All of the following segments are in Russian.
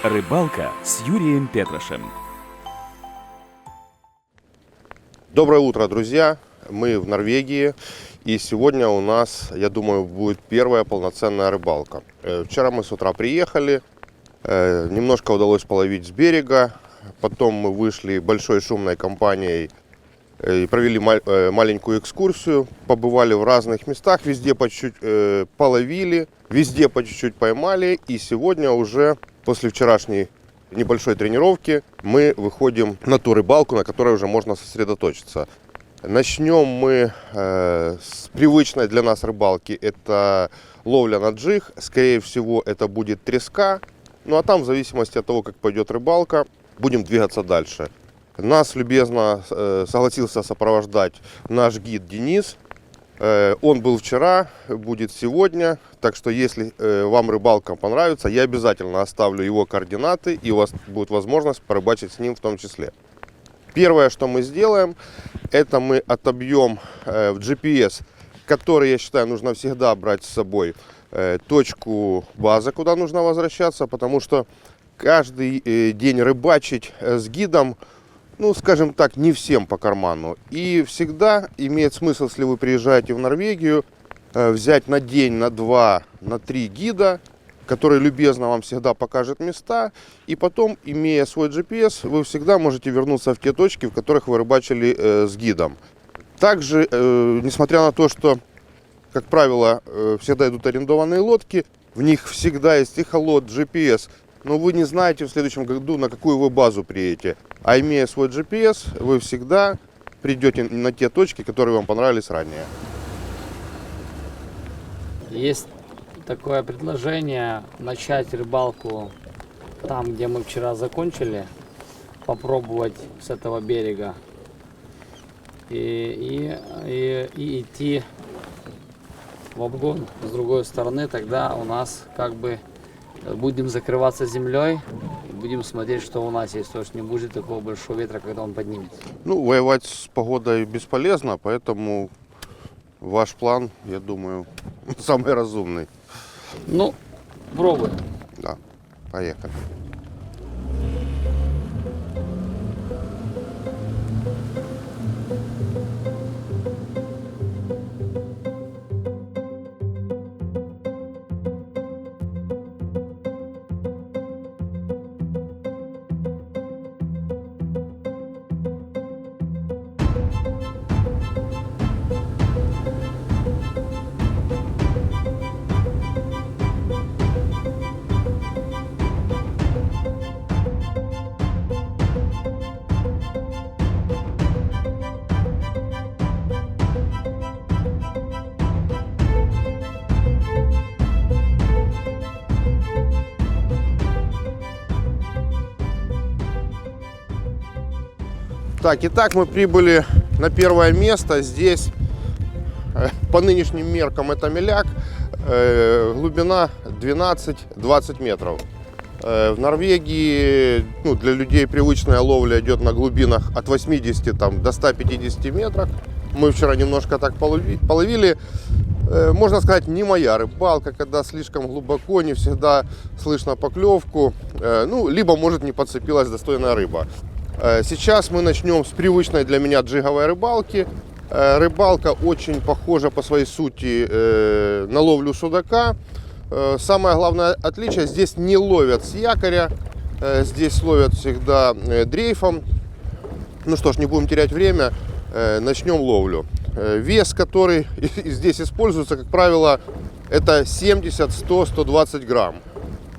Рыбалка с Юрием Петрашем. Доброе утро, друзья! Мы в Норвегии, и сегодня у нас, я думаю, будет первая полноценная рыбалка. Вчера мы с утра приехали, немножко удалось половить с берега, потом мы вышли большой шумной компанией и провели маленькую экскурсию, побывали в разных местах, везде по чуть-чуть половили, везде по чуть-чуть поймали, и сегодня уже после вчерашней небольшой тренировки мы выходим на ту рыбалку, на которой уже можно сосредоточиться. Начнем мы с привычной для нас рыбалки, это ловля на джиг, скорее всего это будет треска, ну а там в зависимости от того, как пойдет рыбалка, будем двигаться дальше. Нас любезно согласился сопровождать наш гид Денис. Он был вчера, будет сегодня. Так что, если вам рыбалка понравится, я обязательно оставлю его координаты, и у вас будет возможность порыбачить с ним в том числе. Первое, что мы сделаем, это мы отобьем в GPS, который, я считаю, нужно всегда брать с собой, точку базы, куда нужно возвращаться, потому что каждый день рыбачить с гидом, ну, скажем так, не всем по карману. И всегда имеет смысл, если вы приезжаете в Норвегию, взять на день, на 2, на 3 гида, который любезно вам всегда покажет места. И потом, имея свой GPS, вы всегда можете вернуться в те точки, в которых вы рыбачили с гидом. Также, несмотря на то, что, как правило, всегда идут арендованные лодки, в них всегда есть эхолот, GPS, но вы не знаете в следующем году, на какую вы базу приедете. А имея свой GPS, вы всегда придете на те точки, которые вам понравились ранее. Есть такое предложение начать рыбалку там, где мы вчера закончили, попробовать с этого берега и идти в обгон с другой стороны. Тогда у нас как бы будем закрываться землей, будем смотреть, что у нас есть. То есть не будет такого большого ветра, когда он поднимется. Ну, воевать с погодой бесполезно, поэтому ваш план, я думаю, самый разумный. Ну, пробуем. Да, поехали. Так, итак, мы прибыли на первое место. Здесь по нынешним меркам это меляк, глубина 12-20 метров. В Норвегии, ну, для людей привычная ловля идет на глубинах от 80 до 150 метров. Мы вчера немножко так половили. Можно сказать, не моя рыбалка, когда слишком глубоко, не всегда слышно поклевку, ну, либо, может, не подцепилась достойная рыба. Сейчас мы начнем с привычной для меня джиговой рыбалки. Рыбалка очень похожа по своей сути на ловлю судака. Самое главное отличие: здесь не ловят с якоря, здесь ловят всегда дрейфом. Ну что ж, не будем терять время, начнем ловлю. Вес, который здесь используется, как правило, это 70, 100, 120 грамм.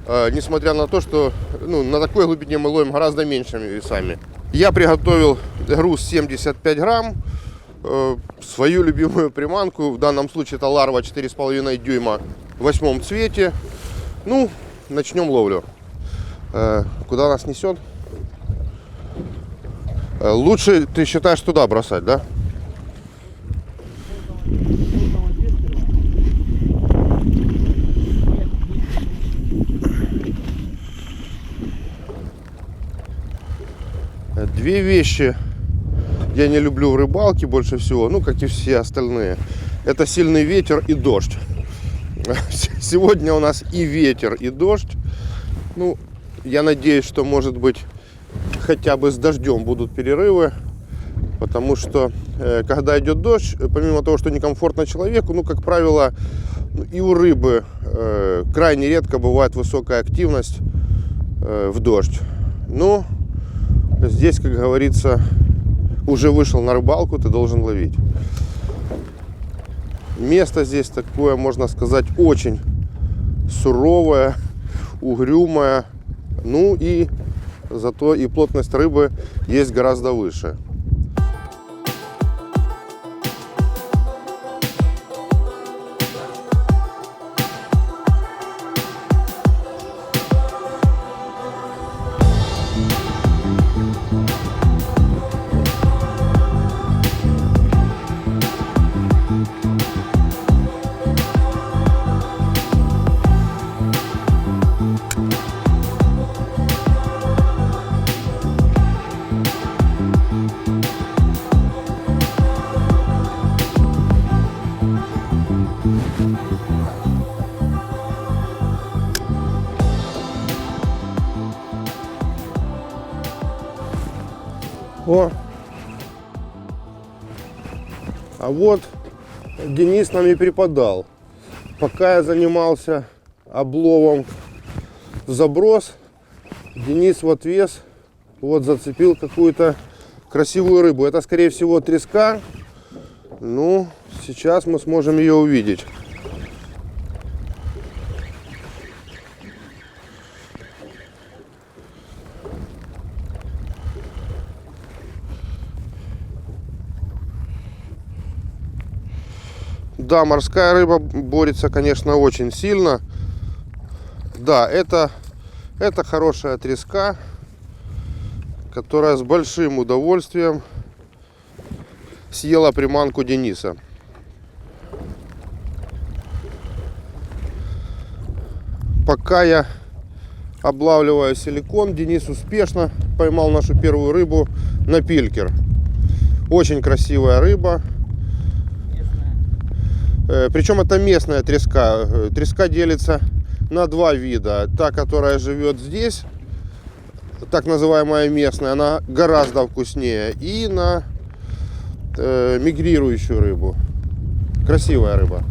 Несмотря на то, что на такой глубине мы ловим гораздо меньшими весами. Я приготовил груз 75 грамм, свою любимую приманку, в данном случае это ларва 4,5 дюйма в 8 цвете. Ну, начнем ловлю. Куда нас несет? Лучше, ты считаешь, туда бросать, да? Две вещи я не люблю в рыбалке больше всего, ну, как и все остальные. Это сильный ветер и дождь. Сегодня у нас и ветер, и дождь. Ну, Я надеюсь, что, может быть, хотя бы с дождем будут перерывы. Потому что, когда идет дождь, помимо того, что некомфортно человеку, ну, как правило, и у рыбы крайне редко бывает высокая активность в дождь. Ну, здесь, как говорится, уже вышел на рыбалку, ты должен ловить. Место здесь такое, можно сказать, очень суровое, угрюмое. Ну и зато и плотность рыбы есть гораздо выше. О! А вот Денис нам и преподал. Пока я занимался обловом в заброс, Денис в отвес вот зацепил какую-то красивую рыбу. Это, скорее всего, треска. Ну, сейчас мы сможем ее увидеть. Да, морская рыба борется, конечно, очень сильно. Да, это хорошая треска, которая с большим удовольствием съела приманку Дениса. Пока я облавливаю силикон, Денис успешно поймал нашу первую рыбу на пилькер. Очень красивая рыба. Причем это местная треска. Треска делится на два вида. Та, которая живет здесь, так называемая местная, она гораздо вкуснее. И на мигрирующую рыбу. Красивая рыба.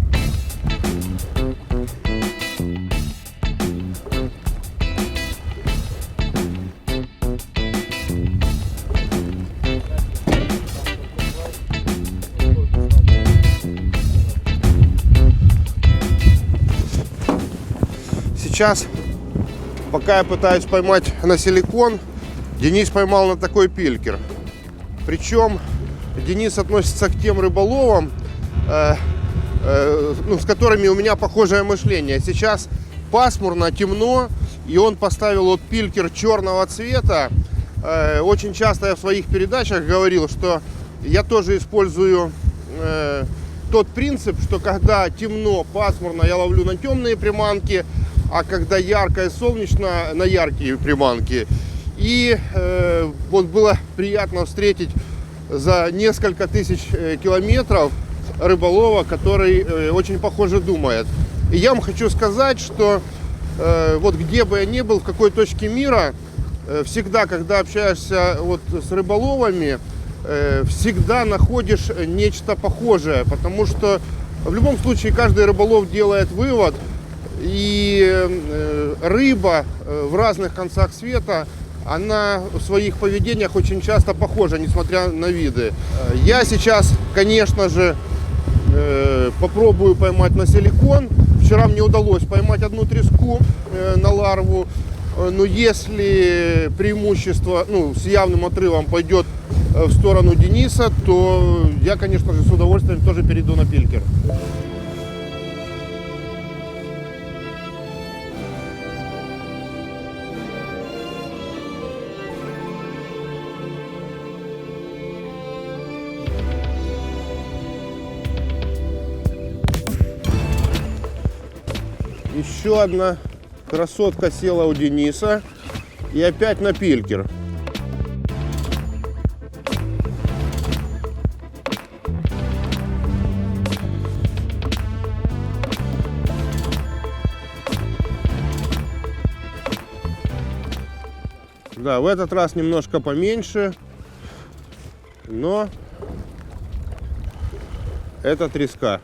Сейчас, пока я пытаюсь поймать на силикон, Денис поймал на такой пилькер. Причем Денис относится к тем рыболовам, с которыми у меня похожее мышление. Сейчас пасмурно, темно, и он поставил вот пилькер черного цвета. Очень часто я в своих передачах говорил, что я тоже использую тот принцип, что когда темно, пасмурно, я ловлю на темные приманки, а когда ярко и солнечно, на яркие приманки. И вот было приятно встретить за несколько тысяч километров рыболова, который очень похоже думает. И я вам хочу сказать, что вот где бы я ни был, в какой точке мира, всегда, когда общаешься вот с рыболовами, всегда находишь нечто похожее, потому что в любом случае каждый рыболов делает вывод, и рыба в разных концах света, она в своих поведениях очень часто похожа, несмотря на виды. Я сейчас, конечно же, попробую поймать на силикон. Вчера мне удалось поймать одну треску на ларву, но если преимущество, с явным отрывом пойдет в сторону Дениса, то я, конечно же, с удовольствием тоже перейду на пилькер. Еще одна красотка села у Дениса. И опять на пилькер. Да, в этот раз немножко поменьше, но это треска.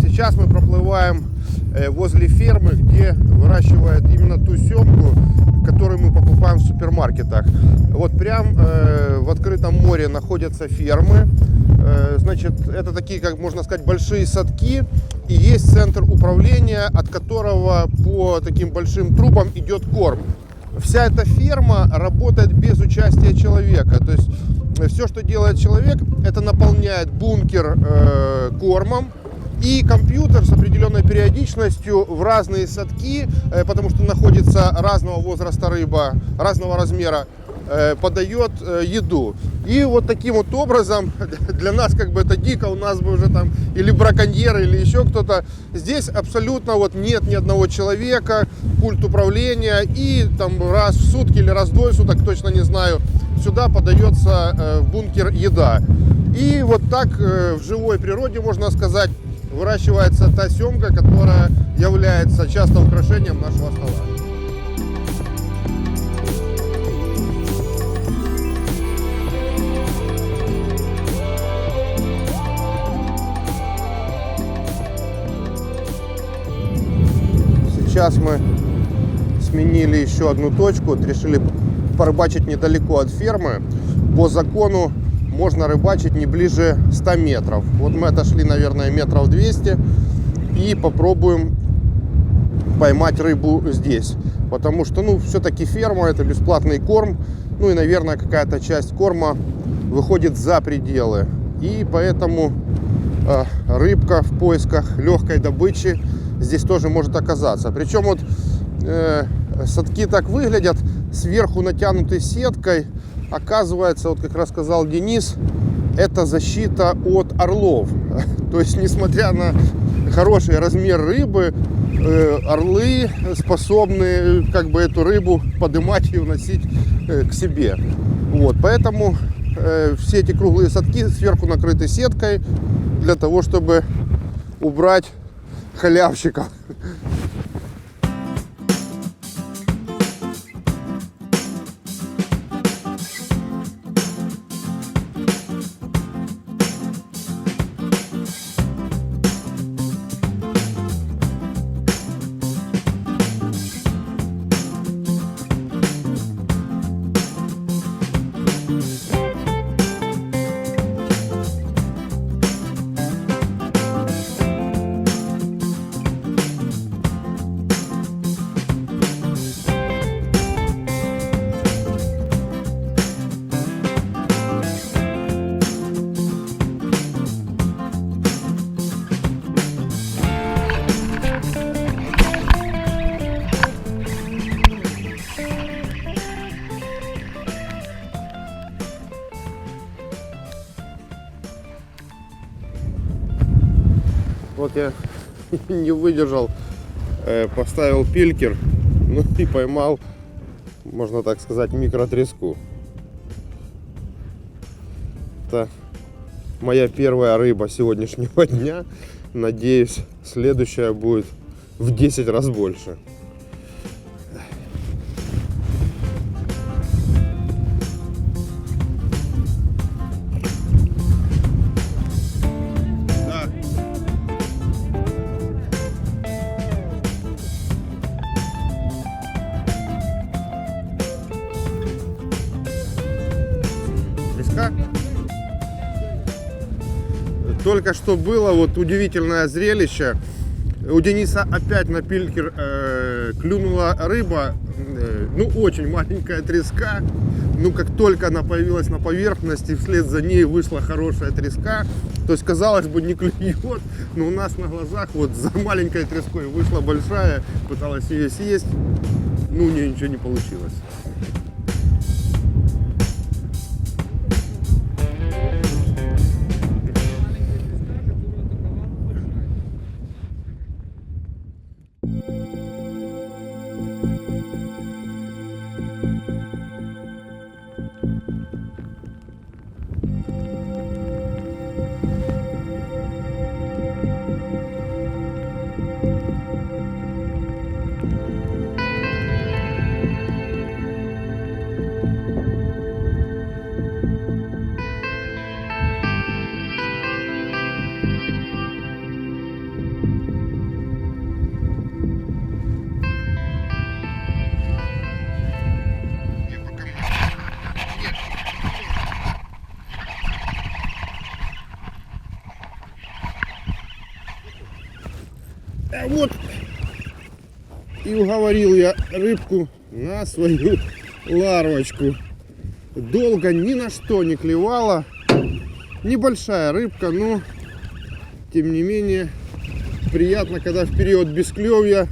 Сейчас мы проплываем возле фермы, где выращивают именно ту семгу, которую мы покупаем в супермаркетах. Вот прям в открытом море находятся фермы. Значит, это такие, как можно сказать, большие садки. И есть центр управления, от которого по таким большим трубам идет корм. Вся эта ферма работает без участия человека. То есть все, что делает человек, это наполняет бункер кормом. И компьютер с определенной периодичностью в разные садки, потому что находится разного возраста рыба, разного размера, подает еду. И вот таким вот образом, для нас как бы это дико, у нас бы уже там или браконьеры, или еще кто-то. Здесь абсолютно вот нет ни одного человека, пульт управления, и там раз в сутки или раз в двое суток, точно не знаю, сюда подается в бункер еда. И вот так в живой природе, можно сказать, выращивается та семга, которая является часто украшением нашего стола. Сейчас мы сменили еще одну точку, решили порыбачить недалеко от фермы. По закону можно рыбачить не ближе 100 метров. Вот мы отошли, наверное, метров 200 и попробуем поймать рыбу здесь. Потому что, ну, все-таки ферма, это бесплатный корм. Ну и, наверное, какая-то часть корма выходит за пределы. И поэтому рыбка в поисках легкой добычи здесь тоже может оказаться. Причем вот садки так выглядят, сверху натянуты сеткой. Оказывается, вот как рассказал Денис, это защита от орлов. То есть, несмотря на хороший размер рыбы, орлы способны как бы эту рыбу поднимать и уносить к себе. Вот, поэтому все эти круглые садки сверху накрыты сеткой для того, чтобы убрать халявщиков. Вот я не выдержал, поставил пилькер, ну и поймал, можно так сказать, микротреску. Это моя первая рыба сегодняшнего дня. Надеюсь, следующая будет в 10 раз больше. Только что было вот удивительное зрелище. У Дениса опять на пилькер клюнула рыба, ну очень маленькая треска. Ну как только она появилась на поверхности, вслед за ней вышла хорошая треска. То есть, казалось бы, не клюет, но у нас на глазах вот за маленькой треской вышла большая, пыталась ее съесть, ну у нее ничего не получилось. А вот и уговорил я рыбку на свою ларвочку. Долго ни на что не клевала. Небольшая рыбка, но тем не менее приятно, когда в период бесклевья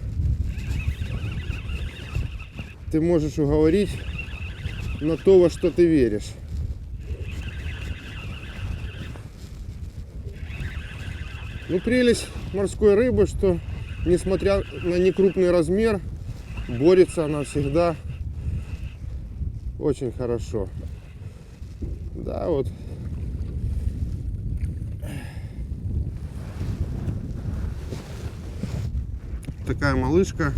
ты можешь уговорить на то, во что ты веришь. Ну, прелесть морской рыбы, что несмотря на некрупный размер, борется она всегда очень хорошо. Да, вот. Такая малышка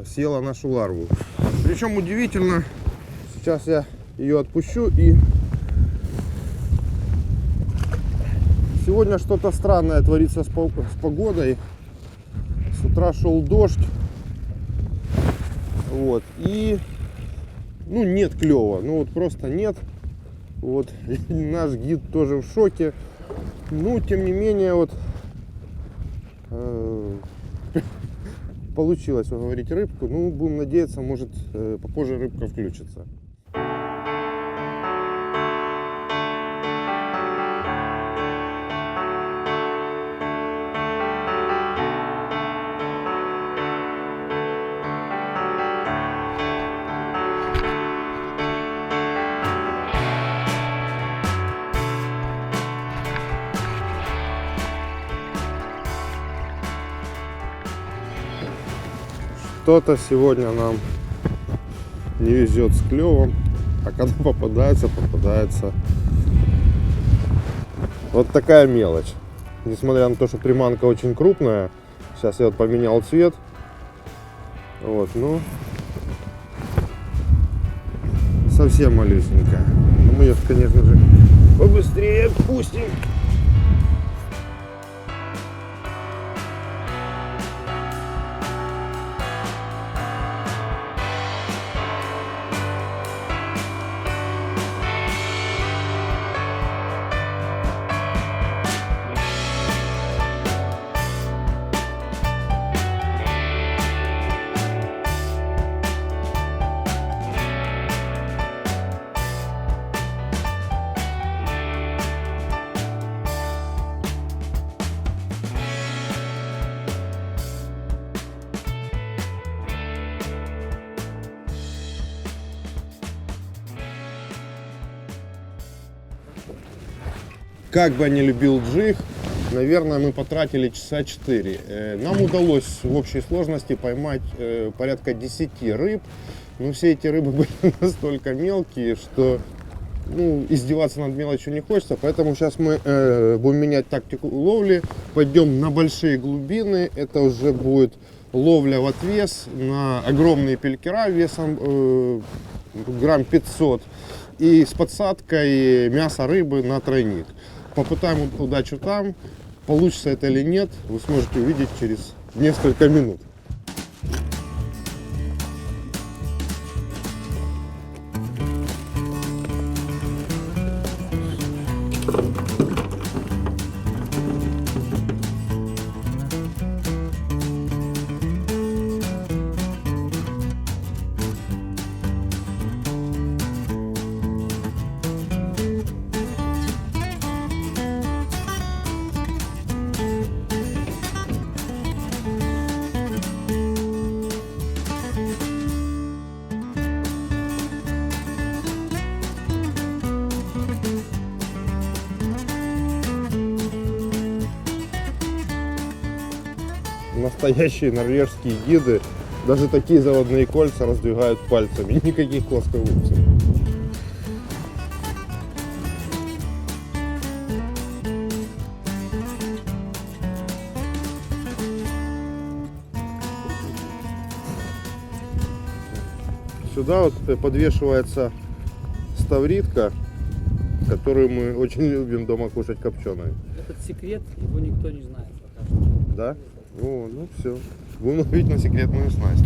съела нашу ларву. Причем удивительно, сейчас я ее отпущу, и сегодня что-то странное творится с погодой. С утра шел дождь. Вот. И ну нет клёва. Ну вот просто нет. Вот. И наш гид тоже в шоке. Ну, тем не менее, вот получилось уговорить рыбку. Ну, будем надеяться, может попозже рыбка включится. Что-то сегодня нам не везет с клевом, а когда попадается вот такая мелочь. Несмотря на то, что приманка очень крупная, сейчас я вот поменял цвет, вот, ну совсем малюсенькая. Мы ее, конечно же, побыстрее отпустим. Как бы я не любил джиг, наверное, мы потратили часа 4. Нам удалось в общей сложности поймать порядка 10 рыб. Но все эти рыбы были настолько мелкие, что ну, издеваться над мелочью не хочется. Поэтому сейчас мы будем менять тактику ловли. Пойдем на большие глубины. Это уже будет ловля в отвес на огромные пелькера весом грамм 500. И с подсадкой мяса рыбы на тройник. Попытаем удачу там. Получится это или нет, вы сможете увидеть через несколько минут. Настоящие норвежские гиды, даже такие заводные кольца раздвигают пальцами, никаких плоскогубцев. Сюда вот подвешивается ставритка, которую мы очень любим дома кушать копченой. Этот секрет, его никто не знает пока что. Да? О, ну все. Будем ловить на секретную снасть.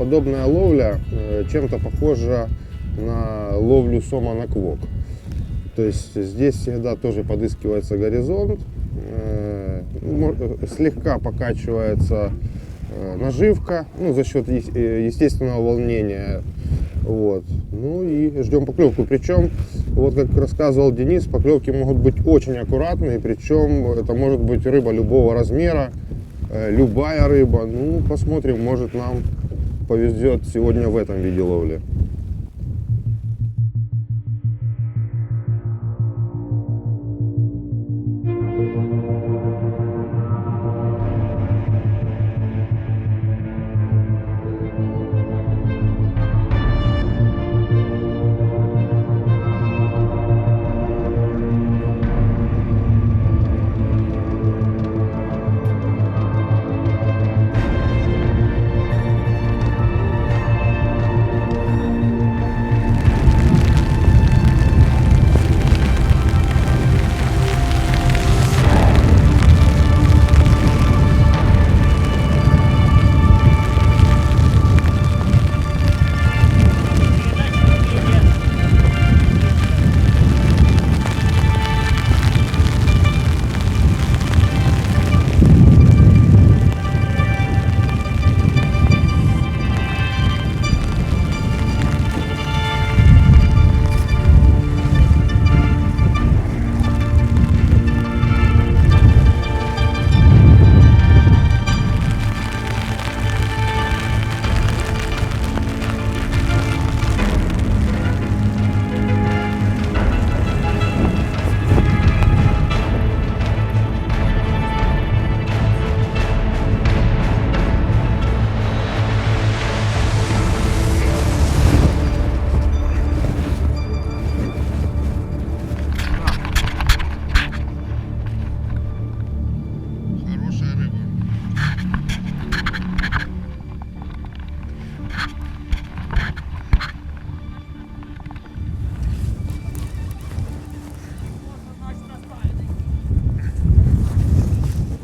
подобная ловля чем-то похожа на ловлю сома на квок. То есть здесь всегда тоже подыскивается горизонт, слегка покачивается наживка, ну, за счет естественного волнения. Вот. Ну и ждем поклевку. Причем, вот как рассказывал Денис, поклевки могут быть очень аккуратные, причем это может быть рыба любого размера, любая рыба. Ну, посмотрим, может нам повезет сегодня в этом виде ловли.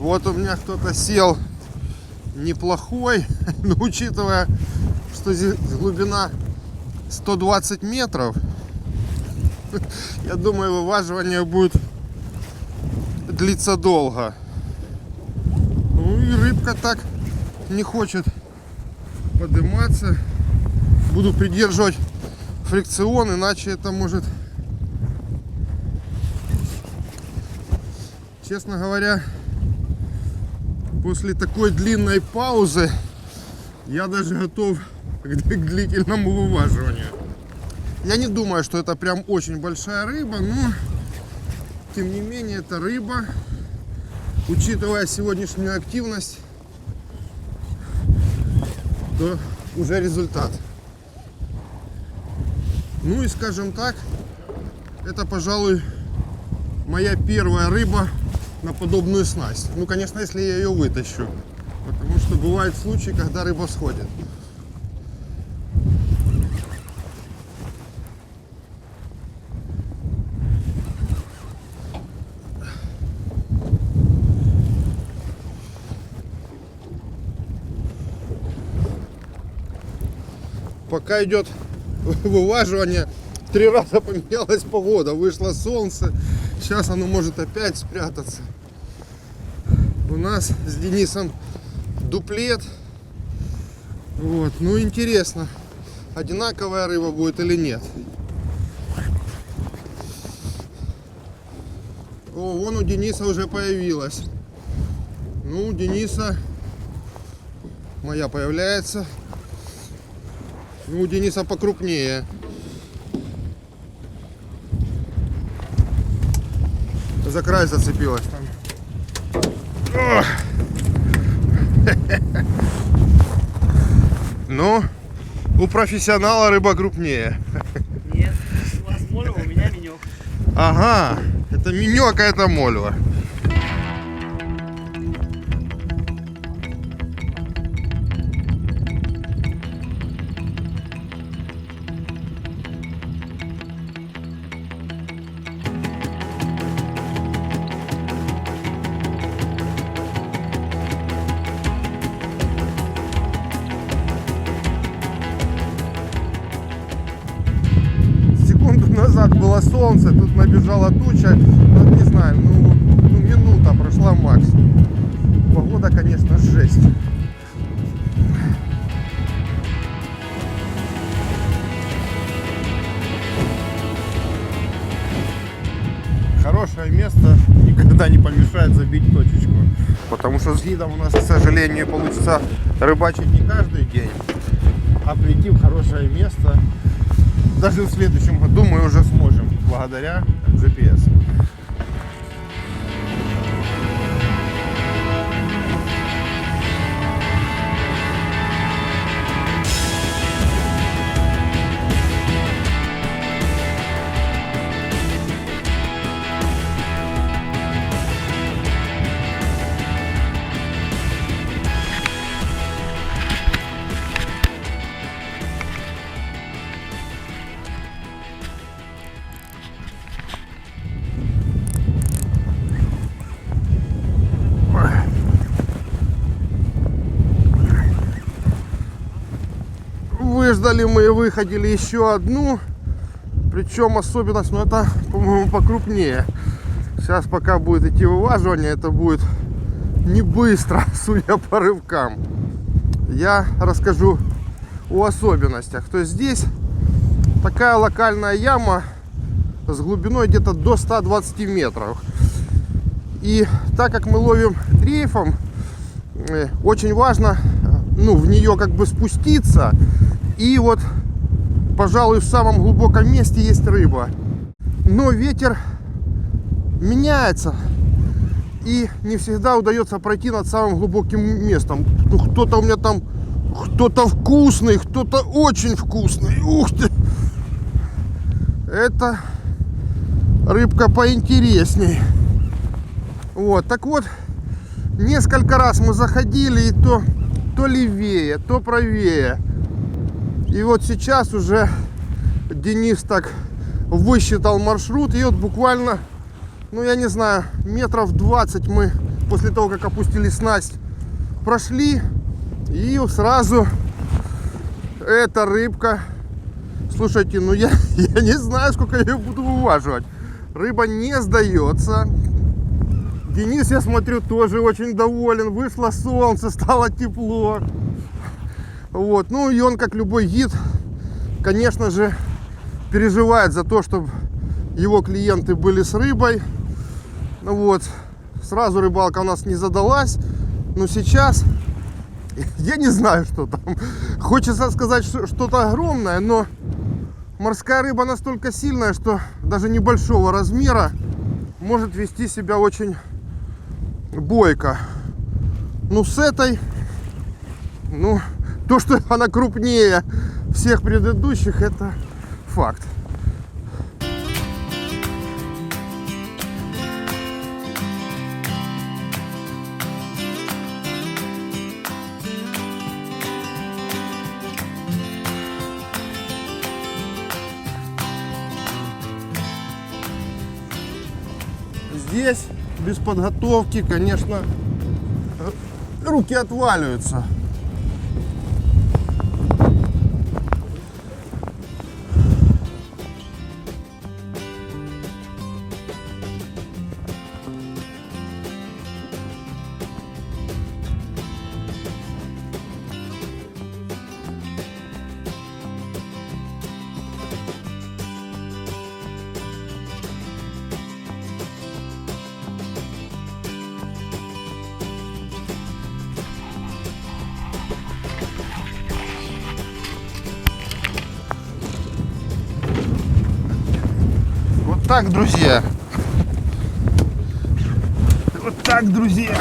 Вот у меня кто-то сел неплохой, но учитывая, что здесь глубина 120 метров, я думаю, вываживание будет длиться долго. Ну и рыбка так не хочет подниматься. Буду придерживать фрикцион, иначе это может, честно говоря, после такой длинной паузы я даже готов к длительному вываживанию. Я не думаю, что это прям очень большая рыба, но тем не менее это рыба. Учитывая сегодняшнюю активность, то уже результат. Ну и скажем так, это, пожалуй, моя первая рыба на подобную снасть. Ну, конечно, если я ее вытащу. Потому что бывают случаи, когда рыба сходит. Пока идет вываживание, 3 раза поменялась погода. Вышло солнце. Сейчас оно может опять спрятаться. У нас с Денисом дуплет. Вот. Ну, интересно, одинаковая рыба будет или нет. О, вон у Дениса уже появилась. Ну, у Дениса моя появляется. Ну, у Дениса покрупнее. За край зацепилась там. Ну, у профессионала рыба крупнее. Нет, у вас мольва, у меня менек. Ага, это минек, а это мольва. назад было солнце, тут набежала туча. Вот не знаю, ну минута прошла максимум. Погода, конечно, жесть. Хорошее место никогда не помешает забить точечку. Потому что с гидом у нас, к сожалению, получится рыбачить не каждый день. А прийти в хорошее место даже в следующем году мы уже сможем, благодаря GPS. Выждали мы и выходили еще одну. Причем особенность, ну это, по-моему, покрупнее. Сейчас пока будет идти вываживание, это будет не быстро, судя по рывкам. Я расскажу о особенностях. То есть здесь такая локальная яма с глубиной где-то до 120 метров. И так как мы ловим дрейфом, очень важно, ну, в нее как бы спуститься. И вот, пожалуй, в самом глубоком месте есть рыба. Но ветер меняется. И не всегда удается пройти над самым глубоким местом. Ну, кто-то у меня там, кто-то вкусный, кто-то очень вкусный. Ух ты! Это рыбка поинтересней. Вот, так вот, несколько раз мы заходили, и то левее, то правее. И вот сейчас уже Денис так высчитал маршрут, и вот буквально, ну я не знаю, метров 20 мы после того, как опустили снасть, прошли, и сразу эта рыбка, слушайте, ну я не знаю, сколько я ее буду вываживать. Рыба не сдается. Денис, я смотрю, тоже очень доволен. Вышло солнце, стало тепло. Вот. Ну и он, как любой гид, конечно же, переживает за то, чтобы его клиенты были с рыбой. Вот. Сразу рыбалка у нас не задалась. Но сейчас я не знаю, что там. Хочется сказать что-то огромное, но морская рыба настолько сильная, что даже небольшого размера может вести себя очень бойко. Ну с этой, ну то, что она крупнее всех предыдущих, это факт. Здесь без подготовки, конечно, руки отваливаются. Так, друзья. Вот так, друзья.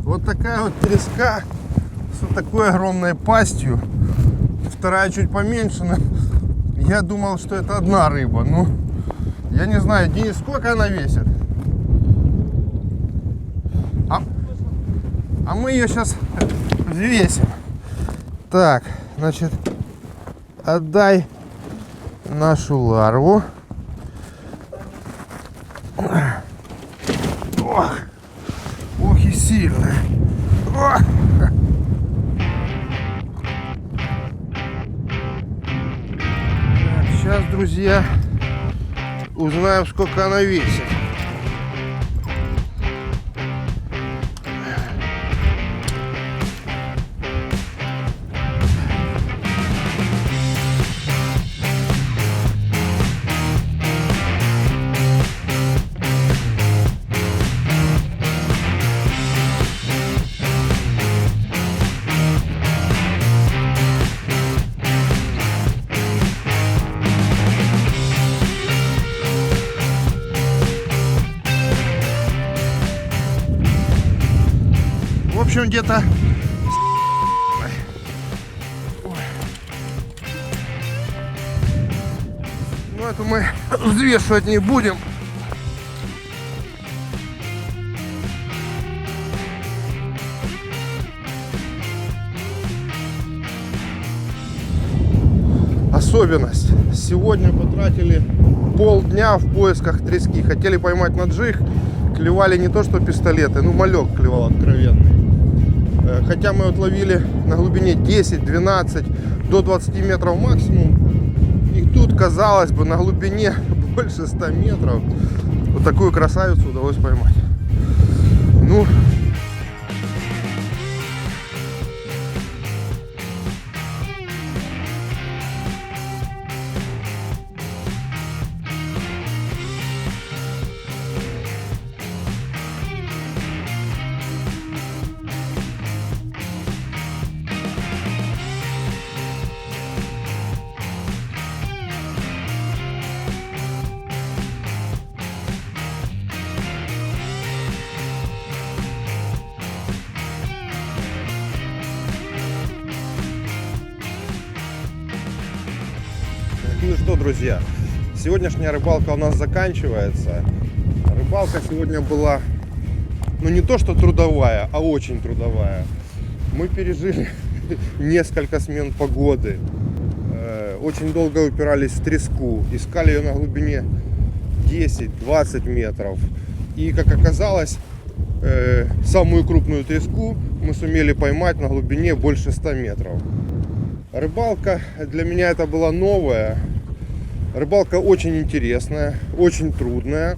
Вот такая вот треска с вот такой огромной пастью. Вторая чуть поменьше, но я думал, что это одна рыба. Ну, я не знаю, Денис, сколько она весит? А мы ее сейчас взвесим. Так, значит, отдай нашу ларву. Ох. и сильная. О! Так, сейчас, друзья, узнаем, сколько она весит. В общем, где-то... Ой. Ну, это мы взвешивать не будем. Особенность. Сегодня потратили полдня в поисках трески. Хотели поймать на джиг. Клевали не то что пистолеты, ну малек клевал откровенный. Хотя мы отловили на глубине 10-12 до 20 метров максимум. И тут, казалось бы, на глубине больше 100 метров вот такую красавицу удалось поймать. Ну, ну что, друзья, сегодняшняя рыбалка у нас заканчивается. Рыбалка сегодня была, ну не то что трудовая, а очень трудовая. Мы пережили несколько смен погоды. Очень долго упирались в треску. Искали ее на глубине 10-20 метров. И, как оказалось, самую крупную треску мы сумели поймать на глубине больше 100 метров. Рыбалка для меня это была новая. Рыбалка очень интересная, очень трудная.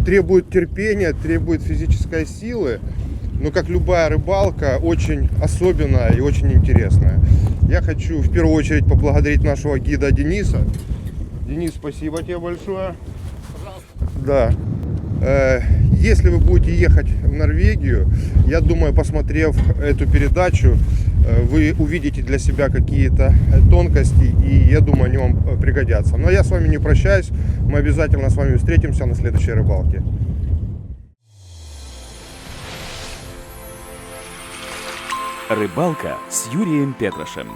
Требует терпения, требует физической силы. Но как любая рыбалка, очень особенная и очень интересная. Я хочу в первую очередь поблагодарить нашего гида Дениса. Денис, спасибо тебе большое. Пожалуйста. Да. Если вы будете ехать в Норвегию, я думаю, посмотрев эту передачу, вы увидите для себя какие-то тонкости, и я думаю, они вам пригодятся. Но я с вами не прощаюсь, мы обязательно с вами встретимся на следующей рыбалке. Рыбалка с Юрием Петрашем.